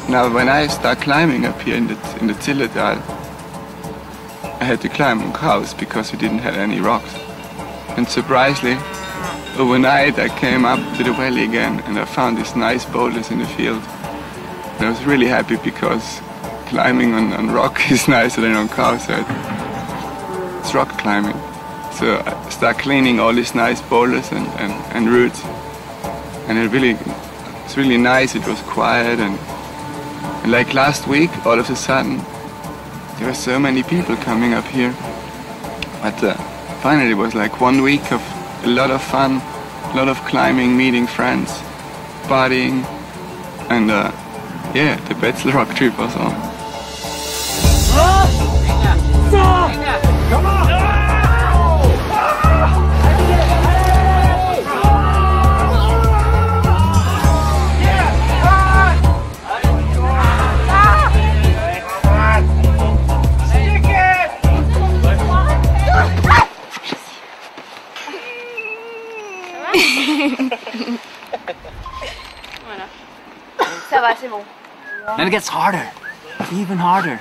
Now, when I start climbing up here in the Zillertal, I had to climb on cows because we didn't have any rocks. And surprisingly, overnight I came up to the valley again and I found these nice boulders in the field. And I was really happy because climbing on rock is nicer than on cows. So it's rock climbing. So I start cleaning all these nice boulders and roots. And it's really nice, it was quiet and like last week, all of a sudden, there were so many people coming up here. But finally it was like 1 week of a lot of fun, a lot of climbing, meeting friends, partying, and yeah, the Petzl Roctrip was on. Come on! Voilà. Ça va, c'est bon. Then it gets harder, even harder.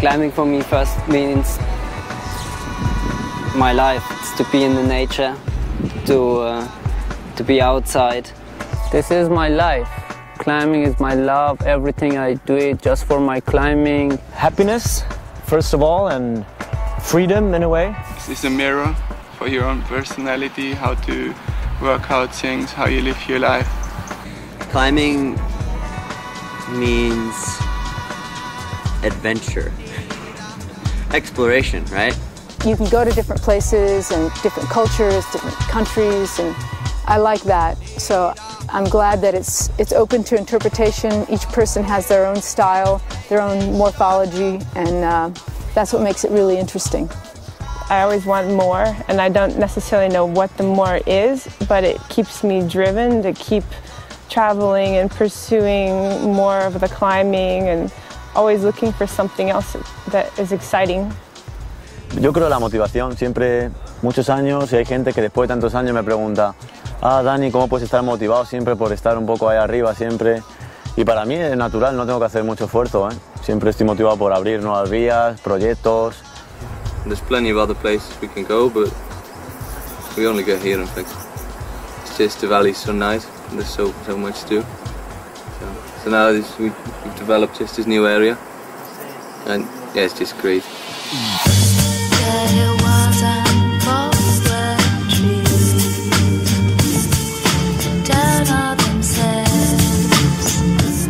Climbing for me first means my life. It's to be in the nature, to be outside. This is my life. Climbing is my love. Everything I do it just for my climbing. Happiness, first of all, and freedom in a way. This is a mirror for your own personality, how to work out things, how you live your life. Climbing means adventure, exploration, right? You can go to different places and different cultures, different countries, and I like that. So I'm glad that it's open to interpretation. Each person has their own style, their own morphology, and that's what makes it really interesting. I always want more, and I don't necessarily know what the more is, but it keeps me driven to keep traveling and pursuing more of the climbing and always looking for something else that is exciting. Yo creo la motivación, siempre, muchos años, y hay gente que después de tantos años me pregunta: ah, Dani, ¿cómo puedes estar motivado siempre por estar un poco ahí arriba, siempre? Y para mí es natural, no tengo que hacer mucho esfuerzo, ¿eh? Siempre estoy motivado por abrir nuevas vías, proyectos. There's plenty of other places we can go, but we only get here, in fact. It's just the valley's so nice, and there's so much to do. So now we've developed just this new area, and yeah, it's just great.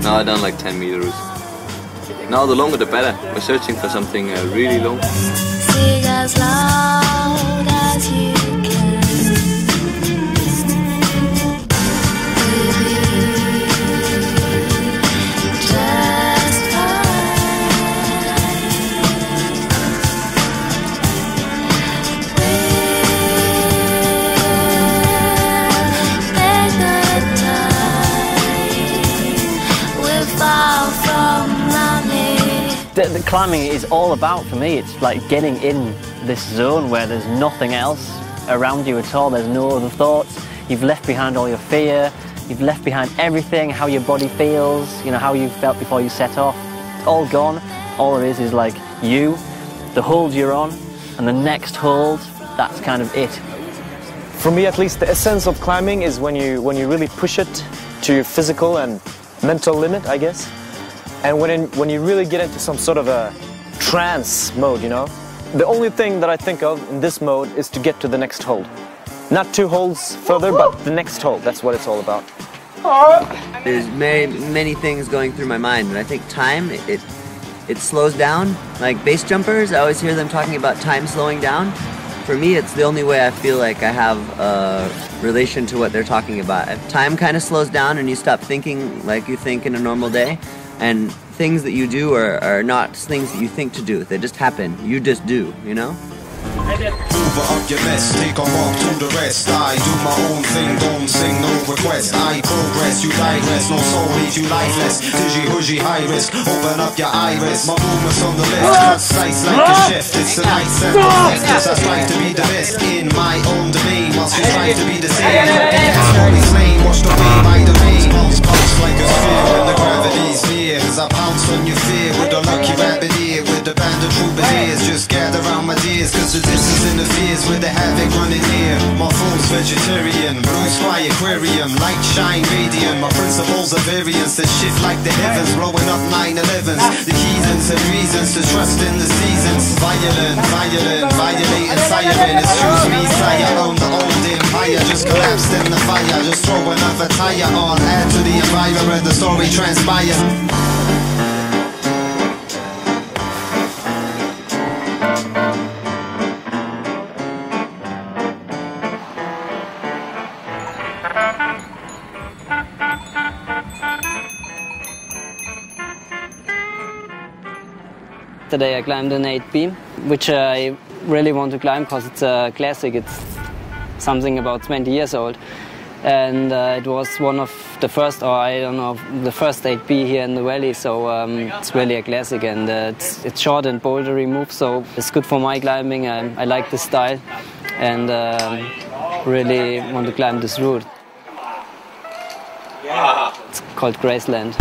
Now I've done like 10-meter routes. Now the longer the better. We're searching for something really long. Sing as loud as you can. Just fine. We'll take the time. climbing is all about for me. It's like getting in this zone where there's nothing else around you at all. There's no other thoughts. You've left behind all your fear. You've left behind everything, how your body feels, you know, how you felt before you set off. It's all gone. All it is like you, the hold you're on, and the next hold, that's kind of it. For me at least, the essence of climbing is when you really push it to your physical and mental limit, I guess. And when you really get into some sort of a trance mode, you know. The only thing that I think of in this mode is to get to the next hold. Not 2 holds further, but the next hold. That's what it's all about. There's many things going through my mind, and I think time, it slows down. Like base jumpers, I always hear them talking about time slowing down. For me, it's the only way I feel like I have a relation to what they're talking about. If time kind of slows down and you stop thinking like you think in a normal day, and things that you do are not things that you think to do. They just happen. You just do, you know? Hoover up your mess, take a walk to the rest. I do my own thing, don't sing no request. I progress, you digress, no soul leaves you lifeless. Dizzy, hoodgy, high risk, open up your iris. My movements on the left, precise like a shift. It's a nice and yes, I strive to be the best in my own domain. Whilst you strive to be the same, always lane, washed away by the rain. Pulse like a sphere when the gravity's near. Cause I pounce on your fear with a lucky rabbit ear. With the band of troubadours, just gather round my dears. Cause the distance interferes with the havoc running near. My phone's vegetarian, Bruce by aquarium. Light shine radiant, my principles are variance that shift like the heavens, blowing up 9/11s. The heathens have reasons to trust in the seasons. Violent, violating siren. It's choose me, sire, on the old empire. Just collapsed in the fire, just throw another tire on. Add to the environment, the story transpires. Today I climbed an 8B, which I really want to climb because it's a classic. It's something about 20 years old. And it was one of the first, or I don't know, the first 8B here in the valley, so it's really a classic. And it's short and bouldery move, so it's good for my climbing. I like this style and really want to climb this route. It's called Graceland.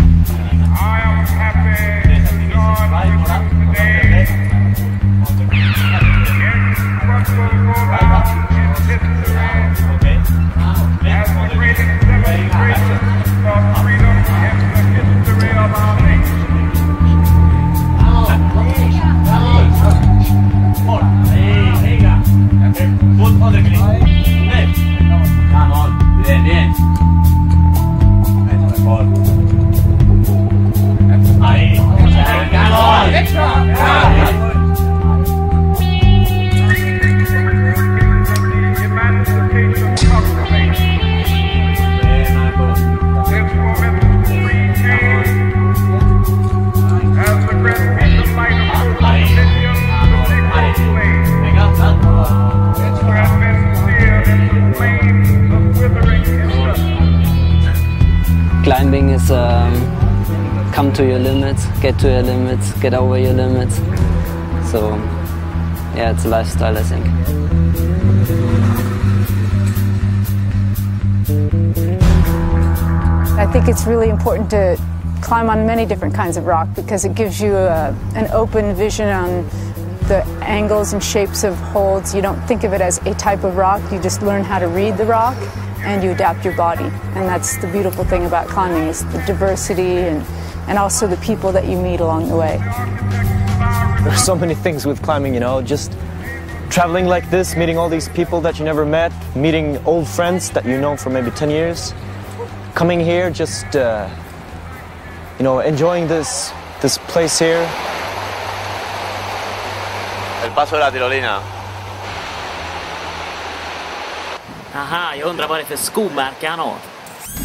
Climbing is come to your limits, get to your limits, get over your limits. So yeah, it's a lifestyle, I think. I think it's really important to climb on many different kinds of rock because it gives you an open vision on the angles and shapes of holds. You don't think of it as a type of rock, you just learn how to read the rock and you adapt your body. And that's the beautiful thing about climbing, is the diversity and also the people that you meet along the way. There are so many things with climbing, you know, just traveling like this, meeting all these people that you never met, meeting old friends that you know for maybe 10 years, coming here, just, you know, enjoying this place here. El paso de la tirolina. Aha, jag undrar vad det är för skomärke han har.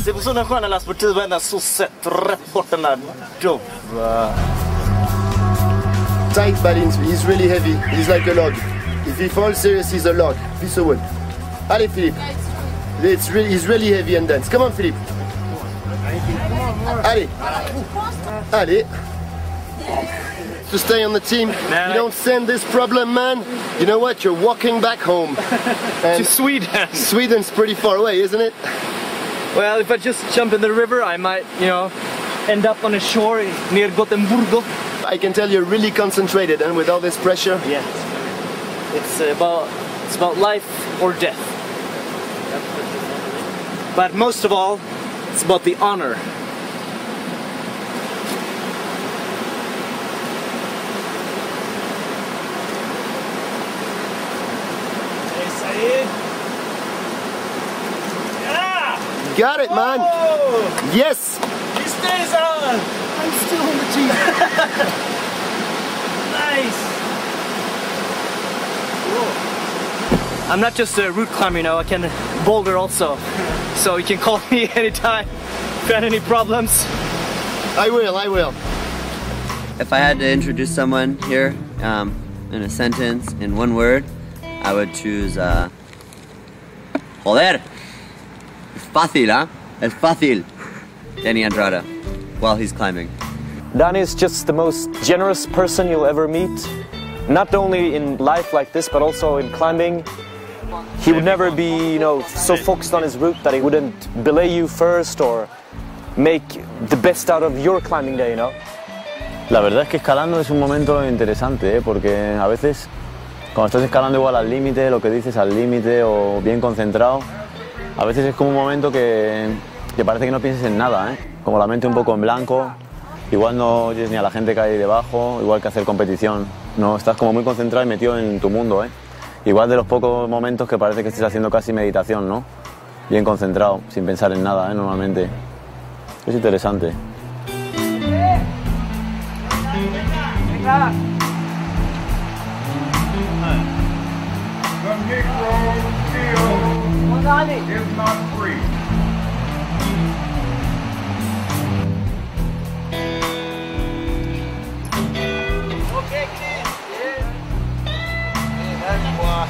Det är sådana sköna lastsportiv ända så sett rätt bort den där dubba. Tight balance, he's really heavy, he's like a log. If he falls serious, he's a log, piece of wood. Allez Philippe, he's really heavy and dense. Come on Philippe. Allez, allez. likes to stay on the team. You don't send this problem, man. You know what? You're walking back home. To Sweden. Sweden's pretty far away, isn't it? Well, if I just jump in the river, I might, you know, end up on a shore near Gothenburg. I can tell you're really concentrated, and with all this pressure. Yeah. It's about life or death. But most of all, it's about the honor. Yeah! Got it, man! Whoa! Yes! He stays on! I'm still on the team. Nice! Whoa. I'm not just a route climber, you know, I can boulder also. So you can call me anytime if you have any problems. I will. If I had to introduce someone here in a sentence, in one word, I would choose joder. Es fácil, huh? Es fácil. Danny Andrada, while he's climbing. Danny is just the most generous person you'll ever meet. Not only in life like this, but also in climbing. He would never be, you know, so focused on his route that he wouldn't belay you first or make the best out of your climbing day, you know. La verdad es que escalando es un momento interesante, porque a veces cuando estás escalando igual al límite, lo que dices al límite o bien concentrado, a veces es como un momento que parece que no pienses en nada, como la mente un poco en blanco, igual no oyes ni a la gente que hay debajo, igual que hacer competición, no, estás como muy concentrado y metido en tu mundo, igual de los pocos momentos que parece que estés haciendo casi meditación, ¿no? Bien concentrado, sin pensar en nada, normalmente. Es interesante. The Negro still is not free.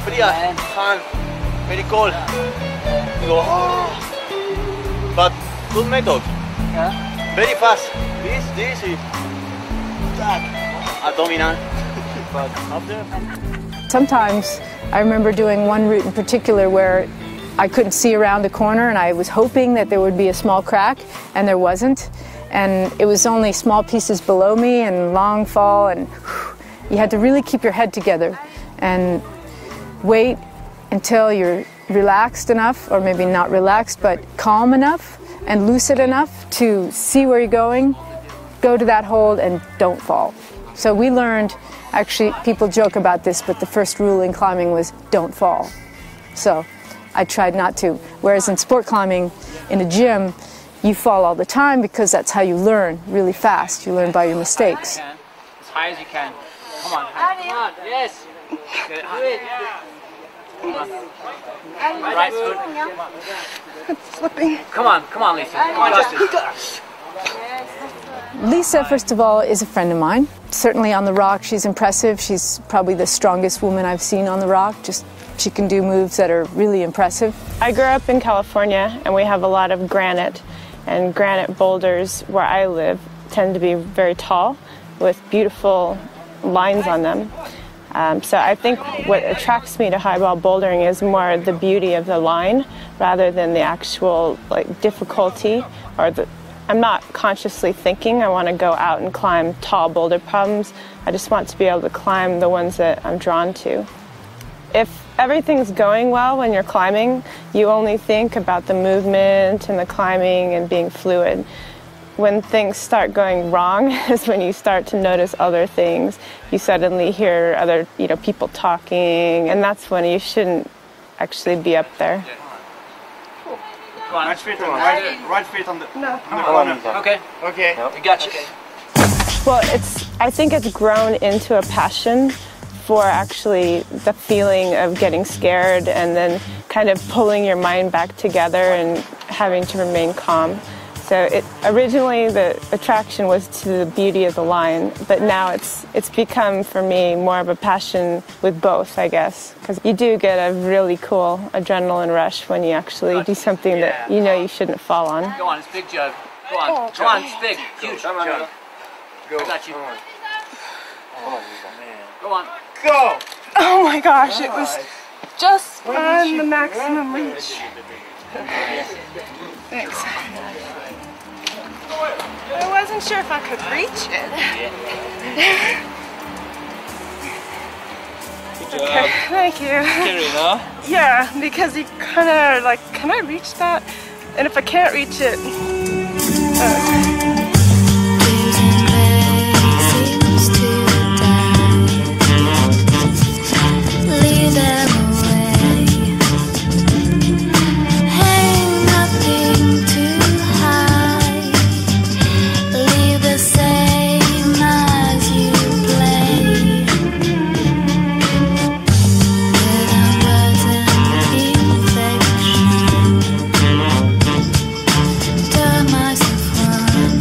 Fria, han, very cold. You go, oh. But good method. Yeah. Very fast. This is that. Abdominal. But up there. Sometimes I remember doing one route in particular where I couldn't see around the corner and I was hoping that there would be a small crack, and there wasn't. And it was only small pieces below me and long fall, and you had to really keep your head together and wait until you're relaxed enough, or maybe not relaxed, but calm enough and lucid enough to see where you're going, go to that hold and don't fall. So we learned, actually people joke about this, but the first rule in climbing was don't fall. So I tried not to. Whereas in sport climbing, in a gym, you fall all the time because that's how you learn really fast. You learn by your mistakes. As high as you can. Come on, come on, yes. Good. Do it. Right foot. Slipping. Come on, Lisa. Come on, Justin. Lisa, first of all, is a friend of mine. Certainly on the rock, she's impressive. She's probably the strongest woman I've seen on the rock. She can do moves that are really impressive. I grew up in California, and we have a lot of granite, and granite boulders where I live tend to be very tall with beautiful lines on them. So I think what attracts me to highball bouldering is more the beauty of the line rather than the actual difficulty or I'm not consciously thinking I want to go out and climb tall boulder problems. I just want to be able to climb the ones that I'm drawn to. If everything's going well when you're climbing, you only think about the movement and the climbing and being fluid. When things start going wrong is when you start to notice other things. You suddenly hear other people talking, and that's when you shouldn't actually be up there. Come on, right feet on the corner. Okay. We got you. Well, I think it's grown into a passion for actually the feeling of getting scared and then kind of pulling your mind back together and having to remain calm. So originally the attraction was to the beauty of the line, but now it's become for me more of a passion with both, I guess, because you do get a really cool adrenaline rush when you actually do something that you know you shouldn't fall on. Go on, it's big jug. Go on, it's big, huge jug. Go. Got you. Go on. Go! Oh my gosh, it was just on the maximum reach. Thanks. I wasn't sure if I could reach it. Good job. Okay, thank you. Scary, no? Yeah, because you kind of like, can I reach that? And if I can't reach it, leave them away. Hang nothing to hide. Leave the same as you play. Without words and infection. Turn myself on.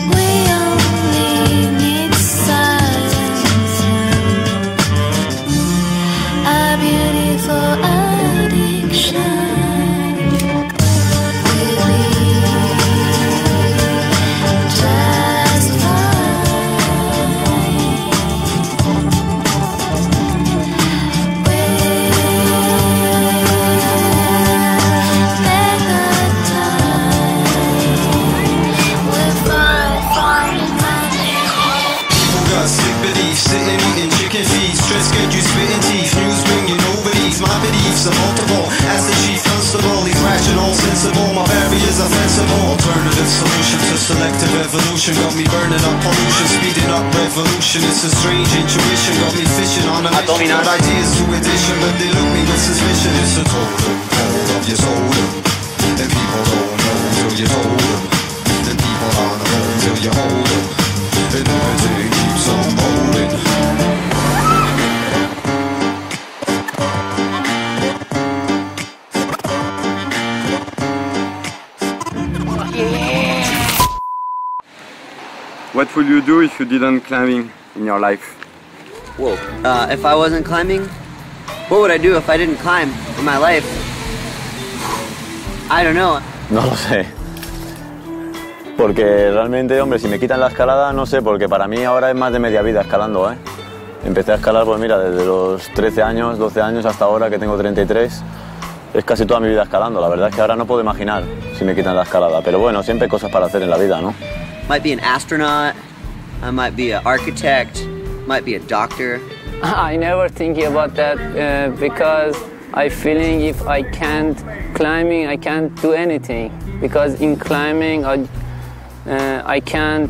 We only need silence. A beautiful addiction. We'll be just People got sick beliefs, sitting eating chicken feet. Stress get you spitting teeth. News bring you no beliefs. My beliefs are multiple. As the chief constable, he's rational, sensible. My barriers are flexible. Alternative solution to selective evolution. Got me burning up pollution, speeding up revolution. It's a strange intuition. Got me fishing on a mission. Got ideas to addition, but they look me with suspicion. It's a totem pole of your soul. And people don't know till you told them. And people aren't home till you hold them. And everything keeps on rolling. What would you do if you didn't climbing in your life? Whoa. If I wasn't climbing, what would I do if I didn't climb in my life? I don't know. No lo sé. Porque realmente, hombre, si me quitan la escalada, no sé, porque para mí ahora es más de media vida escalando, ¿eh? Empecé a escalar, pues mira, desde los 13 años, 12 años hasta ahora que tengo 33. Es casi toda mi vida escalando. La verdad es que ahora no puedo imaginar si me quitan la escalada. Pero bueno, siempre hay cosas para hacer en la vida, ¿no? Might be an astronaut, I might be an architect, might be a doctor. I never think about that because I feeling if I can't climbing, I can't do anything. Because in climbing, I can't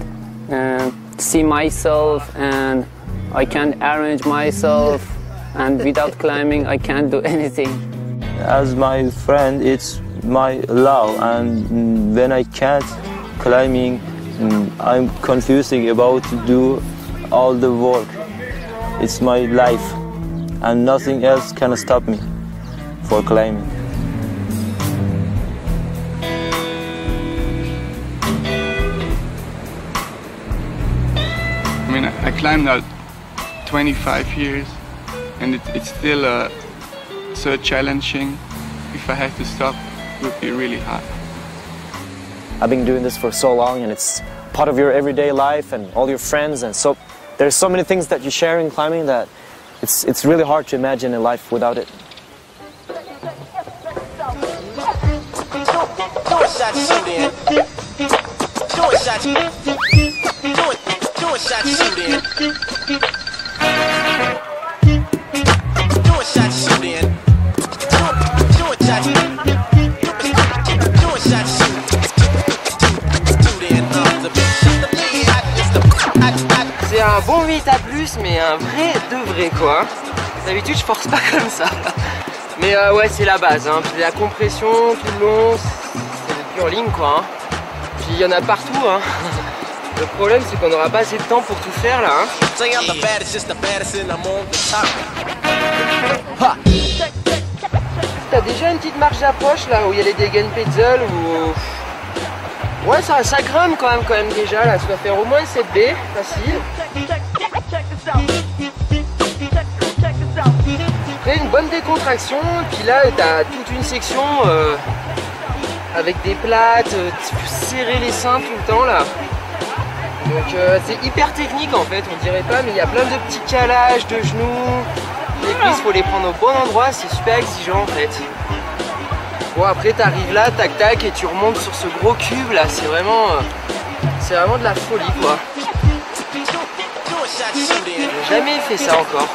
see myself and I can't arrange myself, and without climbing, I can't do anything. As my friend, it's my love, and when I can't climbing, I'm confusing about to do all the work. It's my life, and nothing else can stop me for climbing. I mean, I climbed now 25 years, and it's still so challenging. If I had to stop, it would be really hard. I've been doing this for so long, and it's part of your everyday life and all your friends, and so there's so many things that you share in climbing that it's really hard to imagine a life without it. C'est un bon 8 à plus, mais un vrai de vrai quoi. D'habitude je force pas comme ça. Mais ouais, c'est la base, hein. Puis la compression tout le long, c'est le plus en ligne quoi. Hein. Puis il y en a partout. Hein. Le problème c'est qu'on n'aura pas assez de temps pour tout faire là. Hein. T'as déjà une petite marche d'approche là où il y a les dégaines Petzl ou... Ouais, ça grimpe quand même déjà là, ça doit faire au moins une 7B, facile. Après une bonne décontraction, puis là t'as toute une section avec des plates, tu peux serrer les seins tout le temps là. Donc c'est hyper technique en fait, on dirait pas, mais il y a plein de petits calages de genoux. Les cuisses, faut les prendre au bon endroit, c'est super exigeant en fait. Bon après t'arrives là, tac tac, et tu remontes sur ce gros cube là, c'est vraiment de la folie quoi. J'ai jamais fait ça encore.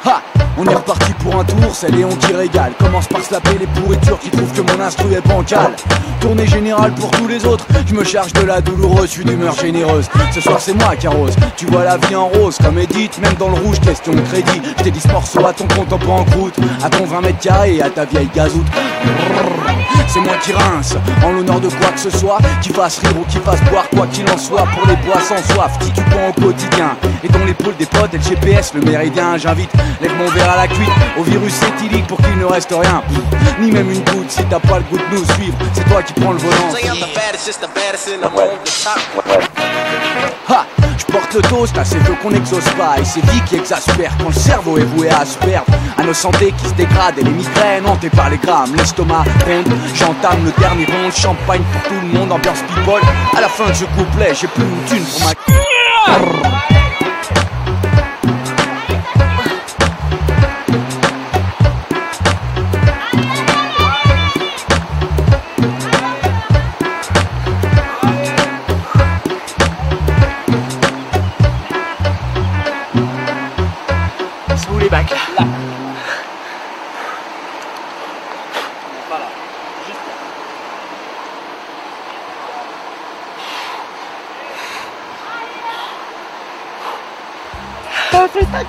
Ha! On est reparti pour un tour, c'est Léon qui régale. Commence par se laper les pourritures qui trouvent que mon instru est bancal. Tournée générale pour tous les autres, je me charge de la douloureuse, je suis d'humeur généreuse. Ce soir c'est moi qui arrose, tu vois la vie en rose. Comme Edith, même dans le rouge, question de crédit. Je t'ai dit ce morceau à ton compte en banqueroute, à ton 20 mètres carrés et à ta vieille gazoute. C'est moi qui rince, en l'honneur de quoi que ce soit, qui fasse rire ou qui fasse boire, quoi qu'il en soit. Pour les bois sans soif, titubant au quotidien, et dans l'épaule des potes et le GPS, le méridien. J'invite, lève mon verre à la cuite, au virus éthylique pour qu'il ne reste rien, ni même une goutte. Si t'as pas le goût de nous suivre, c'est toi qui prends le volant. Ha! Je porte le toast à ces vœux qu'on n'exauce pas, et ces vies qui exaspèrent quand le cerveau est voué à se perdre. À nos santé qui se dégradent et les migraines hantées par les grammes. L'estomac ronde, j'entame le dernier round. Champagne pour tout le monde, ambiance people. À la fin de ce couplet, j'ai plus une thune pour ma... Les bacs. Là. Voilà. Juste Ah putain.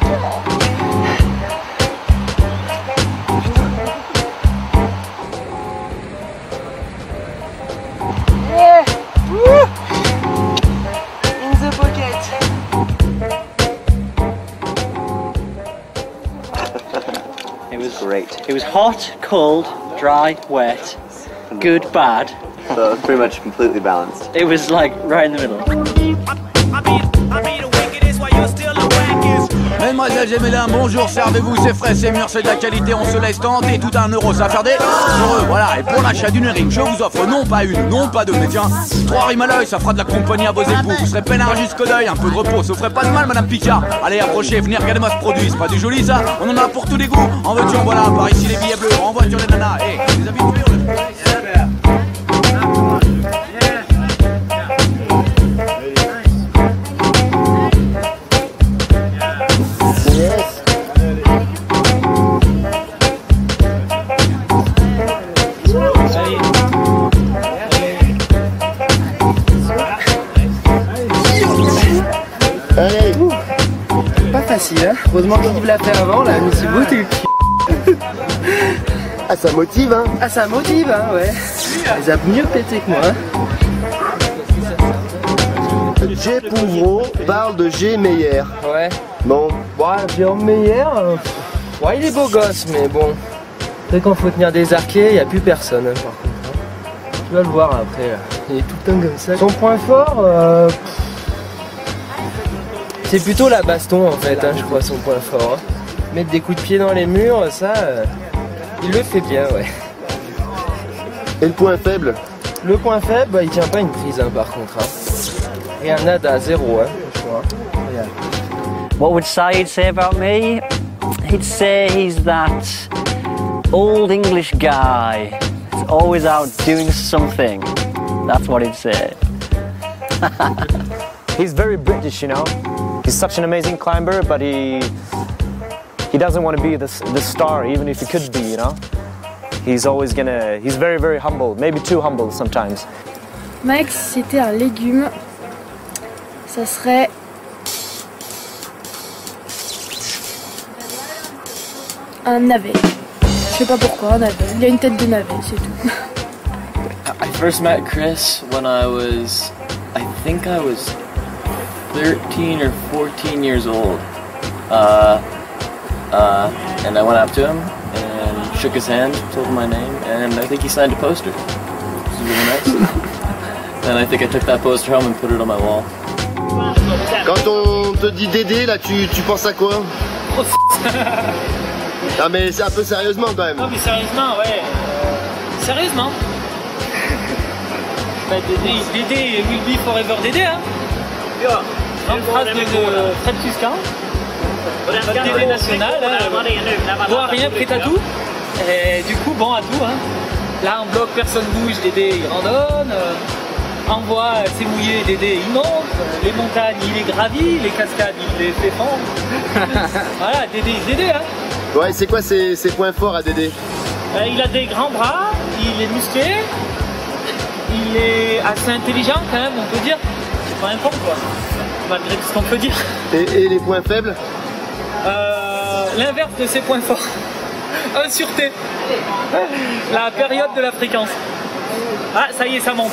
Yeah. Woo. In the pocket. It was great. It was hot, cold, dry, wet, good, bad. So it was pretty much completely balanced. It was like right in the middle. Mesdemoiselles et mesdames, bonjour, servez-vous, c'est frais, c'est mûr, c'est de la qualité, on se laisse tenter, tout à €, ça va faire des heureux, voilà. Et pour l'achat d'une rime, je vous offre non pas une, non pas deux, mais tiens, 3 rimes à l'œil, ça fera de la compagnie à vos époux. Vous serez peinard jusqu'au deuil, un peu de repos, ça vous ferait pas de mal, madame Picard. Allez, approchez, venez, regardez-moi ce produit, c'est pas du joli ça, on en a pour tous les goûts. En veux-tu, en voilà, par ici les billets bleus, en voiture les nanas, les habits bleus. Allez. Pas facile, hein. Heureusement qu'il l'a fait avant, là, mais c'est beau, t'es le cul. Ah, ça motive, hein. Ah, ça motive, hein, ouais. Ils a mieux pété que moi, hein. Jay Pouvreau parle de G Meyer. Ouais. Bon. Ouais, Jérôme Meyer, ouais, il est beau gosse, mais bon. Dès qu'on faut tenir des arquets, il n'y a plus personne, hein, par contre. Tu vas le voir après, là. Il est tout le temps comme ça. Son point fort, c'est plutôt la baston, en fait, hein, je crois, son point fort. Hein. Mettre des coups de pied dans les murs, ça, il le fait bien, ouais. Et le point faible? Le point faible, bah, il tient pas une prise, hein, par contre. Hein. Rien, nada, zéro, hein, je crois. Regarde. What would Saeed say about me? He'd say he's that old English guy. He's always out doing something. That's what he'd say. He's very British, you know. He's such an amazing climber, but he doesn't want to be the star, even if he could be, you know. He's very, very humble, maybe too humble sometimes. Mike, si c'était un légume, ça serait un navet. Je sais pas pourquoi, un navet. Il a une tête de navet, c'est tout. I first met Chris when I think I was 13 or 14 years old. And I went up to him and shook his hand, told him my name, and I think he signed a poster. Which is really nice. And I think I took that poster home and put it on my wall. Quand on te dit Dédé, là, tu penses à quoi? Non mais c'est un peu sérieusement quand même. Non mais sérieusement, ouais. Sérieusement. Bah Dédé will be forever Dédé, hein. Grande phrase de Fred Tuscan, notre télé nationale, voit rien, prêt à tout. Et du coup, bon à tout. Hein. Là, en bloc, personne bouge, Dédé il randonne. En voie, c'est mouillé, Dédé il monte. Les montagnes, il les gravit. Les cascades, il les fait fondre. Voilà, Dédé. Hein. Ouais, c'est quoi ses points forts à Dédé? Il a des grands bras, il est musclé, il est assez intelligent quand même, on peut dire. C'est pas un con quoi, malgré tout ce qu'on peut dire. Et les points faibles? L'inverse de ses points forts. Sûreté. La période de la fréquence. Ah, ça y est, ça monte.